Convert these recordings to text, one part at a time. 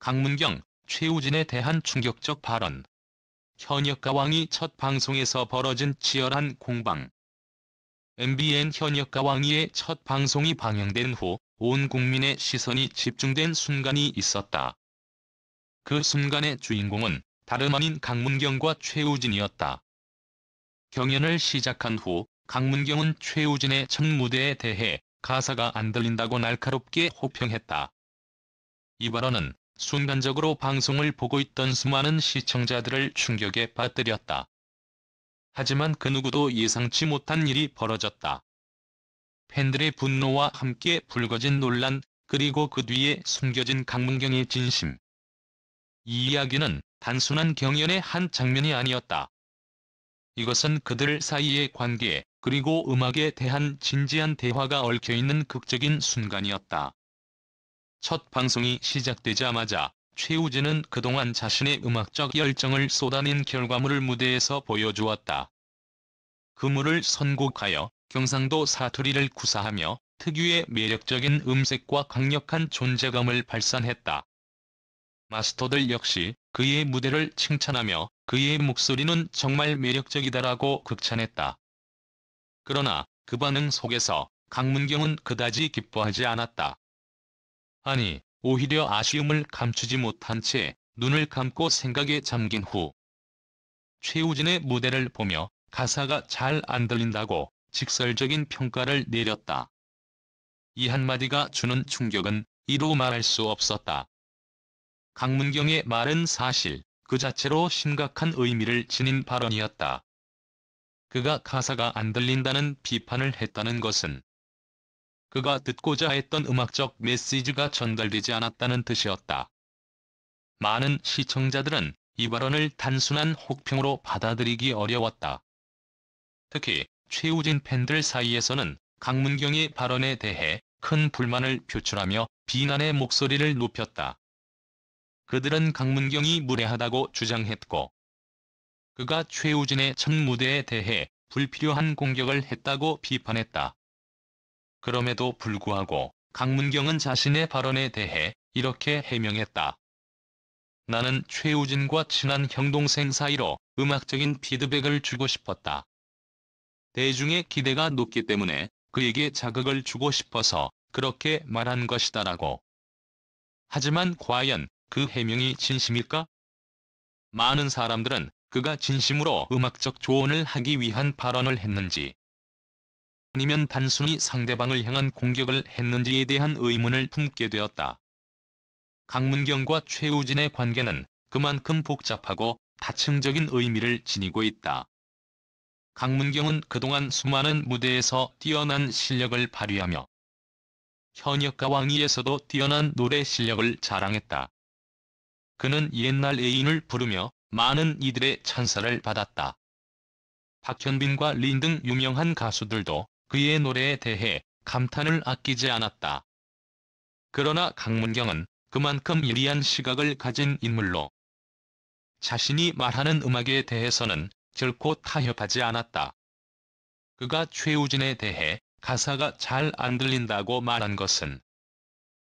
강문경, 최우진에 대한 충격적 발언. 현역가왕이 첫 방송에서 벌어진 치열한 공방. MBN 현역가왕이의 첫 방송이 방영된 후 온 국민의 시선이 집중된 순간이 있었다. 그 순간의 주인공은 다름 아닌 강문경과 최우진이었다. 경연을 시작한 후 강문경은 최우진의 첫 무대에 대해 가사가 안 들린다고 날카롭게 호평했다. 이 발언은 순간적으로 방송을 보고 있던 수많은 시청자들을 충격에 빠뜨렸다. 하지만 그 누구도 예상치 못한 일이 벌어졌다. 팬들의 분노와 함께 불거진 논란, 그리고 그 뒤에 숨겨진 강문경의 진심. 이 이야기는 단순한 경연의 한 장면이 아니었다. 이것은 그들 사이의 관계, 그리고 음악에 대한 진지한 대화가 얽혀있는 극적인 순간이었다. 첫 방송이 시작되자마자 최우진은 그동안 자신의 음악적 열정을 쏟아낸 결과물을 무대에서 보여주었다. 그물을 선곡하여 경상도 사투리를 구사하며 특유의 매력적인 음색과 강력한 존재감을 발산했다. 마스터들 역시 그의 무대를 칭찬하며 그의 목소리는 정말 매력적이다라고 극찬했다. 그러나 그 반응 속에서 강문경은 그다지 기뻐하지 않았다. 아니, 오히려 아쉬움을 감추지 못한 채 눈을 감고 생각에 잠긴 후 최우진의 무대를 보며 가사가 잘 안 들린다고 직설적인 평가를 내렸다. 이 한마디가 주는 충격은 이루 말할 수 없었다. 강문경의 말은 사실 그 자체로 심각한 의미를 지닌 발언이었다. 그가 가사가 안 들린다는 비판을 했다는 것은 그가 듣고자 했던 음악적 메시지가 전달되지 않았다는 뜻이었다. 많은 시청자들은 이 발언을 단순한 혹평으로 받아들이기 어려웠다. 특히 최우진 팬들 사이에서는 강문경의 발언에 대해 큰 불만을 표출하며 비난의 목소리를 높였다. 그들은 강문경이 무례하다고 주장했고, 그가 최우진의 첫 무대에 대해 불필요한 공격을 했다고 비판했다. 그럼에도 불구하고 강문경은 자신의 발언에 대해 이렇게 해명했다. 나는 최우진과 친한 형동생 사이로 음악적인 피드백을 주고 싶었다. 대중의 기대가 높기 때문에 그에게 자극을 주고 싶어서 그렇게 말한 것이다라고. 하지만 과연 그 해명이 진심일까? 많은 사람들은 그가 진심으로 음악적 조언을 하기 위한 발언을 했는지, 아니면 단순히 상대방을 향한 공격을 했는지에 대한 의문을 품게 되었다. 강문경과 최우진의 관계는 그만큼 복잡하고 다층적인 의미를 지니고 있다. 강문경은 그동안 수많은 무대에서 뛰어난 실력을 발휘하며 현역가왕이에서도 뛰어난 노래 실력을 자랑했다. 그는 옛날 애인을 부르며 많은 이들의 찬사를 받았다. 박현빈과 린 등 유명한 가수들도 그의 노래에 대해 감탄을 아끼지 않았다. 그러나 강문경은 그만큼 예리한 시각을 가진 인물로 자신이 말하는 음악에 대해서는 결코 타협하지 않았다. 그가 최우진에 대해 가사가 잘 안 들린다고 말한 것은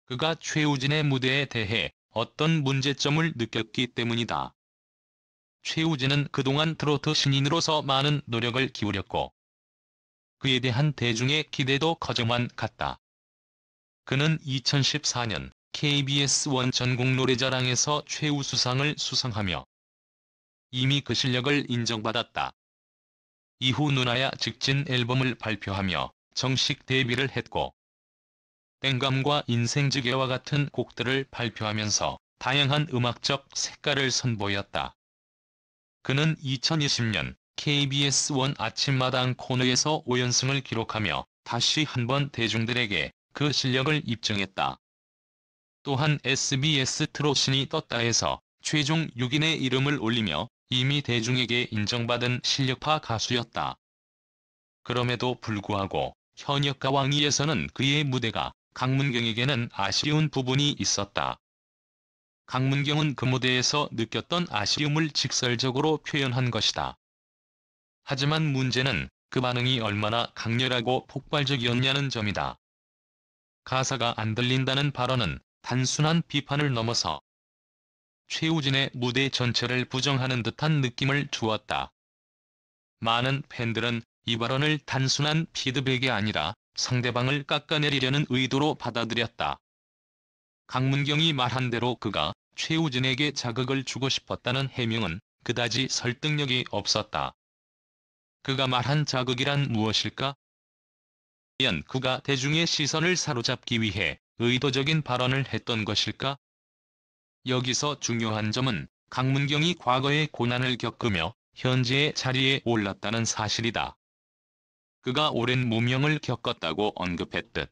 그가 최우진의 무대에 대해 어떤 문제점을 느꼈기 때문이다. 최우진은 그동안 트로트 신인으로서 많은 노력을 기울였고 그에 대한 대중의 기대도 커져만 갔다. 그는 2014년 KBS 1 전국노래자랑에서 최우수상을 수상하며 이미 그 실력을 인정받았다. 이후 누나야 직진 앨범을 발표하며 정식 데뷔를 했고 땡감과 인생지게와 같은 곡들을 발표하면서 다양한 음악적 색깔을 선보였다. 그는 2020년 KBS 1 아침마당 코너에서 5연승을 기록하며 다시 한번 대중들에게 그 실력을 입증했다. 또한 SBS 트롯신이 떴다에서 최종 6인의 이름을 올리며 이미 대중에게 인정받은 실력파 가수였다. 그럼에도 불구하고 현역가왕이에서는 그의 무대가 강문경에게는 아쉬운 부분이 있었다. 강문경은 그 무대에서 느꼈던 아쉬움을 직설적으로 표현한 것이다. 하지만 문제는 그 반응이 얼마나 강렬하고 폭발적이었냐는 점이다. 가사가 안 들린다는 발언은 단순한 비판을 넘어서 최우진의 무대 전체를 부정하는 듯한 느낌을 주었다. 많은 팬들은 이 발언을 단순한 피드백이 아니라 상대방을 깎아내리려는 의도로 받아들였다. 강문경이 말한 대로 그가 최우진에게 자극을 주고 싶었다는 해명은 그다지 설득력이 없었다. 그가 말한 자극이란 무엇일까? 과연 그가 대중의 시선을 사로잡기 위해 의도적인 발언을 했던 것일까? 여기서 중요한 점은 강문경이 과거에 고난을 겪으며 현재의 자리에 올랐다는 사실이다. 그가 오랜 무명을 겪었다고 언급했듯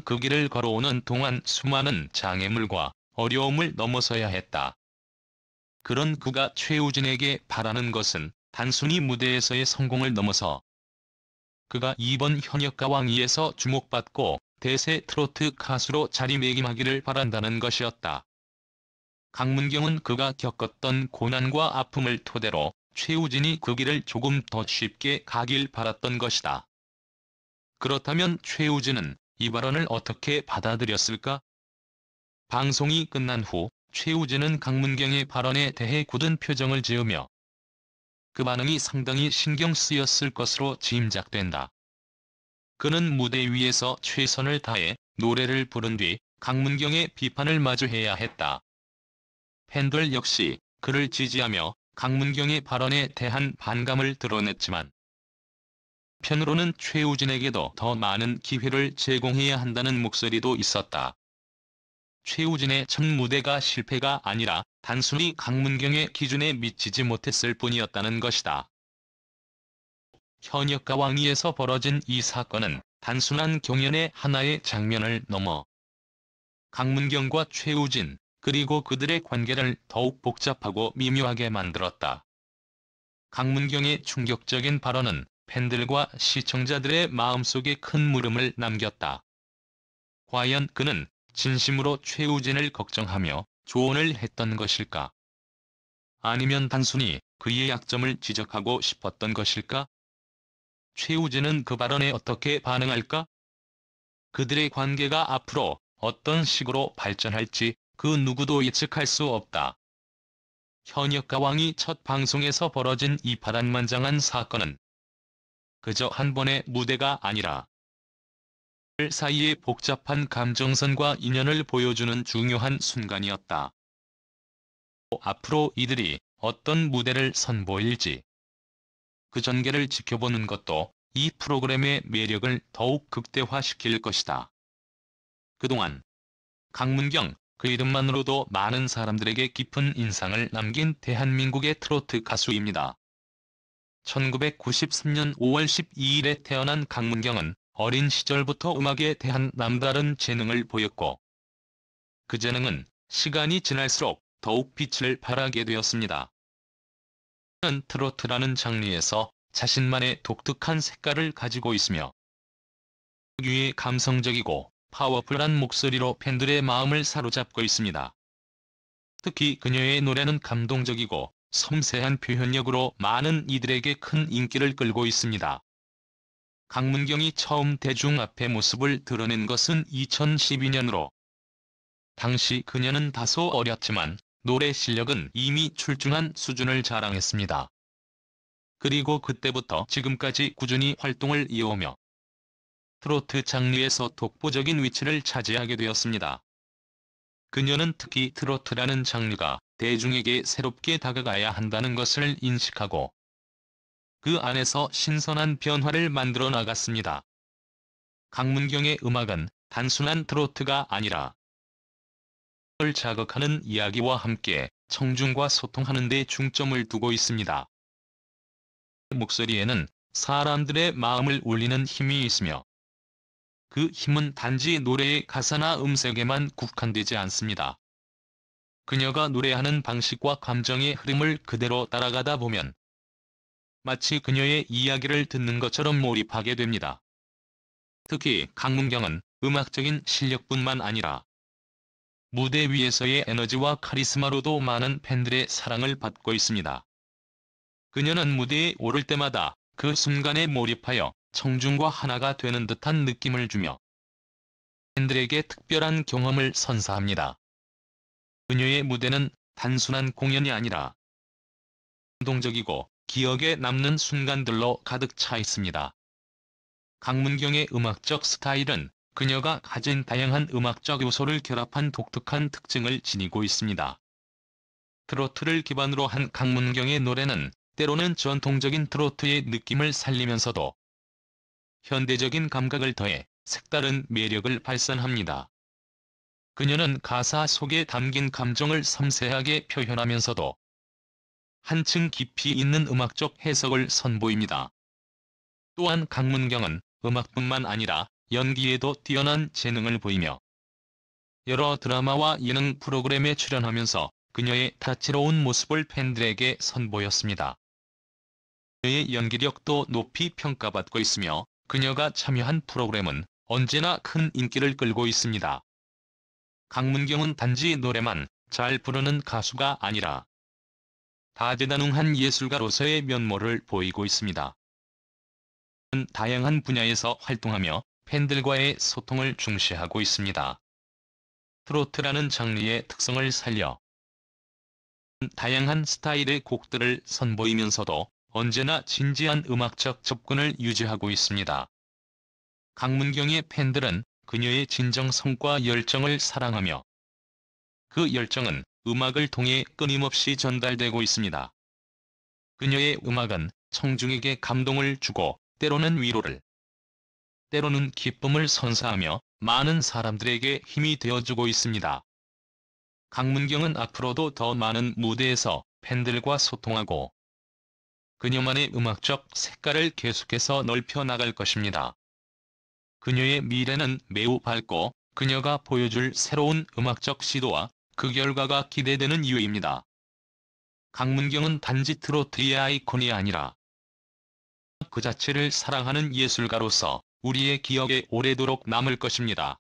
그 길을 걸어오는 동안 수많은 장애물과 어려움을 넘어서야 했다. 그런 그가 최우진에게 바라는 것은 단순히 무대에서의 성공을 넘어서 그가 이번 현역가왕위에서 주목받고 대세 트로트 가수로 자리매김하기를 바란다는 것이었다. 강문경은 그가 겪었던 고난과 아픔을 토대로 최우진이 그 길을 조금 더 쉽게 가길 바랐던 것이다. 그렇다면 최우진은 이 발언을 어떻게 받아들였을까? 방송이 끝난 후 최우진은 강문경의 발언에 대해 굳은 표정을 지으며 그 반응이 상당히 신경 쓰였을 것으로 짐작된다. 그는 무대 위에서 최선을 다해 노래를 부른 뒤 강문경의 비판을 마주해야 했다. 팬들 역시 그를 지지하며 강문경의 발언에 대한 반감을 드러냈지만 편으로는 최우진에게도 더 많은 기회를 제공해야 한다는 목소리도 있었다. 최우진의 첫 무대가 실패가 아니라 단순히 강문경의 기준에 미치지 못했을 뿐이었다는 것이다. 현역가왕위에서 벌어진 이 사건은 단순한 경연의 하나의 장면을 넘어 강문경과 최우진, 그리고 그들의 관계를 더욱 복잡하고 미묘하게 만들었다. 강문경의 충격적인 발언은 팬들과 시청자들의 마음속에 큰 물음을 남겼다. 과연 그는 진심으로 최우진을 걱정하며 조언을 했던 것일까? 아니면 단순히 그의 약점을 지적하고 싶었던 것일까? 최우진은 그 발언에 어떻게 반응할까? 그들의 관계가 앞으로 어떤 식으로 발전할지 그 누구도 예측할 수 없다. 현역가왕이 첫 방송에서 벌어진 이 파란만장한 사건은 그저 한 번의 무대가 아니라 사이의 복잡한 감정선과 인연을 보여주는 중요한 순간이었다. 앞으로 이들이 어떤 무대를 선보일지 그 전개를 지켜보는 것도 이 프로그램의 매력을 더욱 극대화시킬 것이다. 그동안 강문경, 그 이름만으로도 많은 사람들에게 깊은 인상을 남긴 대한민국의 트로트 가수입니다. 1993년 5월 12일에 태어난 강문경은 어린 시절부터 음악에 대한 남다른 재능을 보였고 그 재능은 시간이 지날수록 더욱 빛을 발하게 되었습니다. 그는 트로트라는 장르에서 자신만의 독특한 색깔을 가지고 있으며 특유의 감성적이고 파워풀한 목소리로 팬들의 마음을 사로잡고 있습니다. 특히 그녀의 노래는 감동적이고 섬세한 표현력으로 많은 이들에게 큰 인기를 끌고 있습니다. 강문경이 처음 대중 앞에 모습을 드러낸 것은 2012년으로 당시 그녀는 다소 어렸지만 노래 실력은 이미 출중한 수준을 자랑했습니다. 그리고 그때부터 지금까지 꾸준히 활동을 이어오며 트로트 장르에서 독보적인 위치를 차지하게 되었습니다. 그녀는 특히 트로트라는 장르가 대중에게 새롭게 다가가야 한다는 것을 인식하고 그 안에서 신선한 변화를 만들어 나갔습니다. 강문경의 음악은 단순한 트로트가 아니라 을 자극하는 이야기와 함께 청중과 소통하는 데 중점을 두고 있습니다. 목소리에는 사람들의 마음을 울리는 힘이 있으며 그 힘은 단지 노래의 가사나 음색에만 국한되지 않습니다. 그녀가 노래하는 방식과 감정의 흐름을 그대로 따라가다 보면 마치 그녀의 이야기를 듣는 것처럼 몰입하게 됩니다. 특히 강문경은 음악적인 실력뿐만 아니라 무대 위에서의 에너지와 카리스마로도 많은 팬들의 사랑을 받고 있습니다. 그녀는 무대에 오를 때마다 그 순간에 몰입하여 청중과 하나가 되는 듯한 느낌을 주며 팬들에게 특별한 경험을 선사합니다. 그녀의 무대는 단순한 공연이 아니라 감동적이고 기억에 남는 순간들로 가득 차 있습니다. 강문경의 음악적 스타일은 그녀가 가진 다양한 음악적 요소를 결합한 독특한 특징을 지니고 있습니다. 트로트를 기반으로 한 강문경의 노래는 때로는 전통적인 트로트의 느낌을 살리면서도 현대적인 감각을 더해 색다른 매력을 발산합니다. 그녀는 가사 속에 담긴 감정을 섬세하게 표현하면서도 한층 깊이 있는 음악적 해석을 선보입니다. 또한 강문경은 음악뿐만 아니라 연기에도 뛰어난 재능을 보이며 여러 드라마와 예능 프로그램에 출연하면서 그녀의 다채로운 모습을 팬들에게 선보였습니다. 그녀의 연기력도 높이 평가받고 있으며 그녀가 참여한 프로그램은 언제나 큰 인기를 끌고 있습니다. 강문경은 단지 노래만 잘 부르는 가수가 아니라 다재다능한 예술가로서의 면모를 보이고 있습니다. 다양한 분야에서 활동하며 팬들과의 소통을 중시하고 있습니다. 트로트라는 장르의 특성을 살려 다양한 스타일의 곡들을 선보이면서도 언제나 진지한 음악적 접근을 유지하고 있습니다. 강문경의 팬들은 그녀의 진정성과 열정을 사랑하며 그 열정은 음악을 통해 끊임없이 전달되고 있습니다. 그녀의 음악은 청중에게 감동을 주고 때로는 위로를, 때로는 기쁨을 선사하며 많은 사람들에게 힘이 되어주고 있습니다. 강문경은 앞으로도 더 많은 무대에서 팬들과 소통하고 그녀만의 음악적 색깔을 계속해서 넓혀 나갈 것입니다. 그녀의 미래는 매우 밝고 그녀가 보여줄 새로운 음악적 시도와 그 결과가 기대되는 이유입니다. 강문경은 단지 트로트의 아이콘이 아니라 그 자체를 사랑하는 예술가로서 우리의 기억에 오래도록 남을 것입니다.